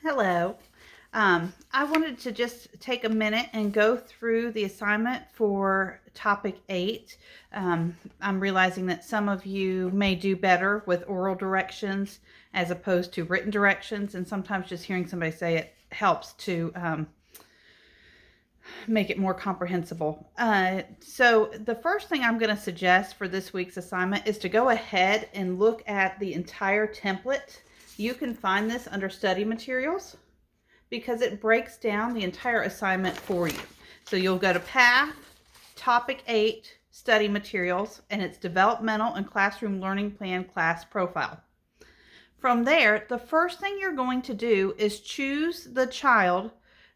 Hello. I wanted to just take a minute and go through the assignment for topic 8. I'm realizing that some of you may do better with oral directions as opposed to written directions, and sometimes just hearing somebody say it helps to make it more comprehensible. So the first thing I'm going to suggest for this week's assignment is to go ahead and look at the entire template. You can find this under study materials, because it breaks down the entire assignment for you. So you'll go to Path, Topic 8, Study Materials, and it's Developmental and Classroom Learning Plan Class Profile. From there, the first thing you're going to do is choose the child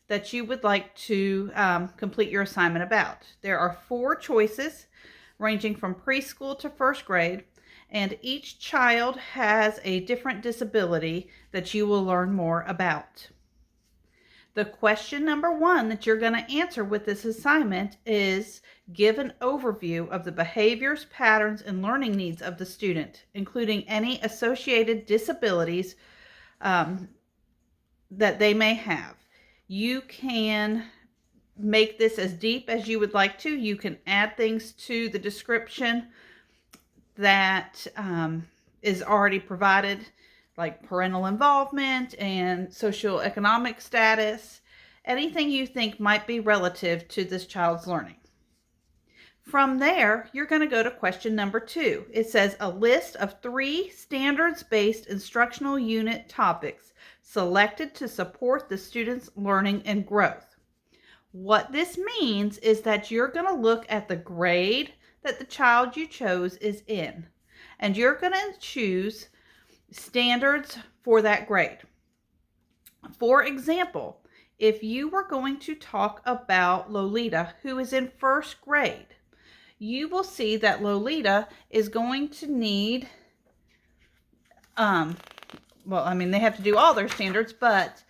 that you would like to complete your assignment about. There are 4 choices ranging from preschool to first grade, and each child has a different disability that you will learn more about. The question number 1 that you're going to answer with this assignment is give an overview of the behaviors, patterns, and learning needs of the student, including any associated disabilities that they may have. You can make this as deep as you would like to. You can add things to the description that is already provided, like parental involvement and socioeconomic status, anything you think might be relative to this child's learning. From there, you're going to go to question number 2. It says a list of 3 standards-based instructional unit topics selected to support the student's learning and growth. What this means is that you're going to look at the grade that the child you chose is in, and you're going to choose standards for that grade. For example, if you were going to talk about Lolita, who is in first grade, you will see that Lolita is going to need, they have to do all their standards, but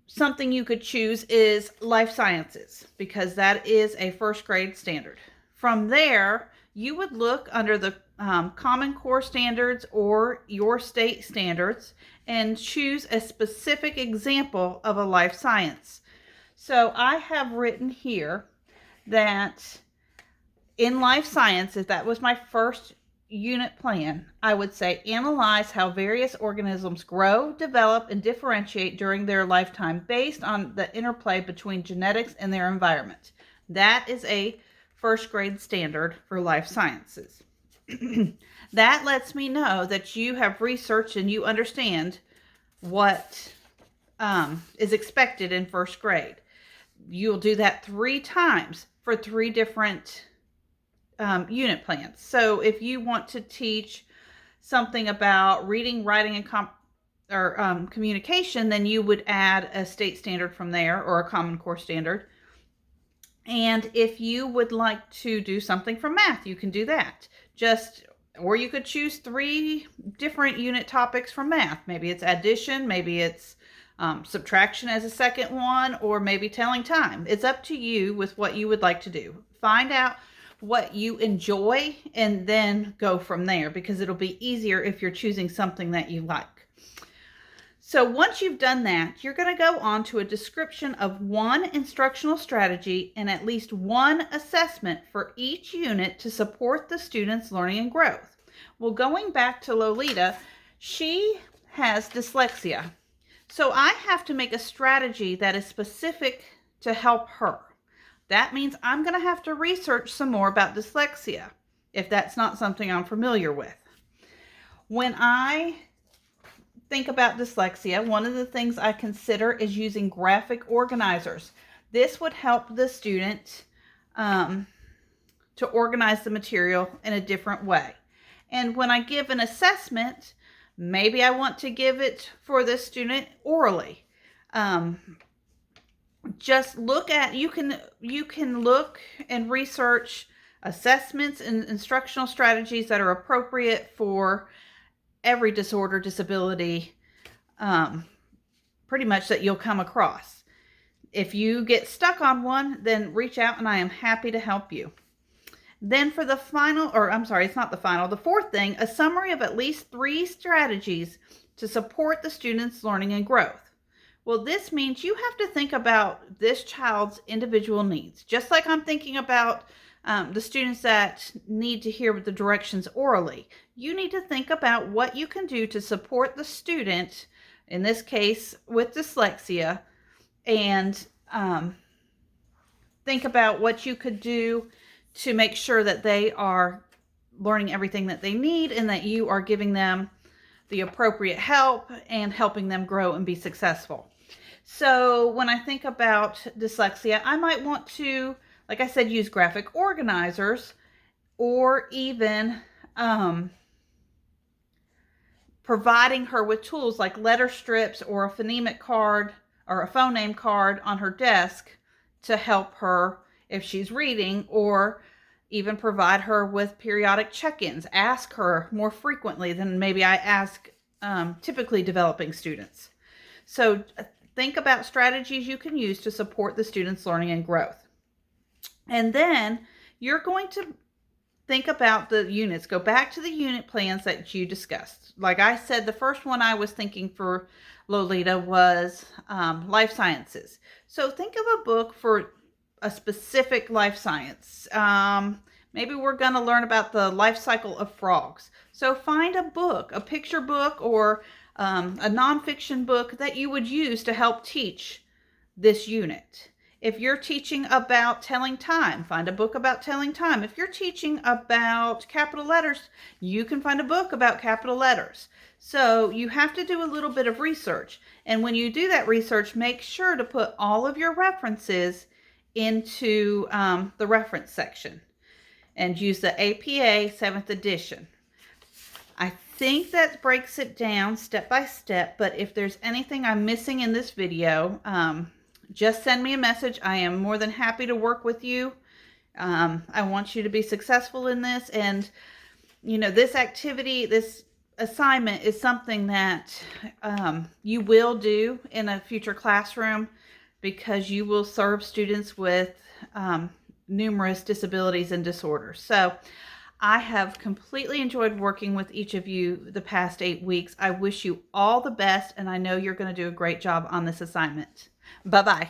something you could choose is life sciences, because that is a first grade standard. From there, you would look under the Common Core standards or your state standards and choose a specific example of a life science. So I have written here that in life science, if that was my first unit plan, I would say analyze how various organisms grow, develop, and differentiate during their lifetime based on the interplay between genetics and their environment. That is a first grade standard for life sciences. That lets me know that you have researched and you understand what is expected in first grade. You'll do that 3 times for 3 different unit plans. So if you want to teach something about reading, writing, and communication, then you would add a state standard from there or a Common Core standard. And if you would like to do something from math, you can do that. Or you could choose 3 different unit topics from math. Maybe it's addition, maybe it's subtraction as a second one, or maybe telling time. It's up to you with what you would like to do. Find out what you enjoy and then go from there, because it'll be easier if you're choosing something that you like. So once you've done that, you're going to go on to a description of 1 instructional strategy and at least 1 assessment for each unit to support the student's learning and growth. Well, going back to Lolita, she has dyslexia. So I have to make a strategy that is specific to help her. That means I'm going to have to research some more about dyslexia, if that's not something I'm familiar with. When I think about dyslexia, one of the things I consider is using graphic organizers. This would help the student to organize the material in a different way. And when I give an assessment, maybe I want to give it for the student orally. Just look at, you can look and research assessments and instructional strategies that are appropriate for every disorder, disability, pretty much that you'll come across. If you get stuck on one, then reach out and I am happy to help you. Then for the final, the 4th thing, a summary of at least 3 strategies to support the student's learning and growth. Well, this means you have to think about this child's individual needs. Just like I'm thinking about the students that need to hear the directions orally, you need to think about what you can do to support the student, in this case with dyslexia, and think about what you could do to make sure that they are learning everything that they need and that you are giving them the appropriate help and helping them grow and be successful. So when I think about dyslexia, I might want to, like I said, use graphic organizers, or even providing her with tools like letter strips or a phonemic card or a phone name card on her desk to help her if she's reading, or even provide her with periodic check-ins. Ask her more frequently than maybe I ask typically developing students. So think about strategies you can use to support the student's learning and growth. And then you're going to think about the units. Go back to the unit plans that you discussed. Like I said, the first one I was thinking for Lolita was life sciences. So think of a book for a specific life science. Maybe we're going to learn about the life cycle of frogs. So find a book, a picture book, or a nonfiction book that you would use to help teach this unit. If you're teaching about telling time, find a book about telling time. If you're teaching about capital letters, you can find a book about capital letters. So you have to do a little bit of research. And when you do that research, make sure to put all of your references into the reference section and use the APA 7th edition. I think that breaks it down step by step, but if there's anything I'm missing in this video, just send me a message. I am more than happy to work with you. I want you to be successful in this, and you know, this activity, this assignment is something that you will do in a future classroom, because you will serve students with numerous disabilities and disorders. So I have completely enjoyed working with each of you the past 8 weeks. I wish you all the best, and I know you're going to do a great job on this assignment. Bye-bye.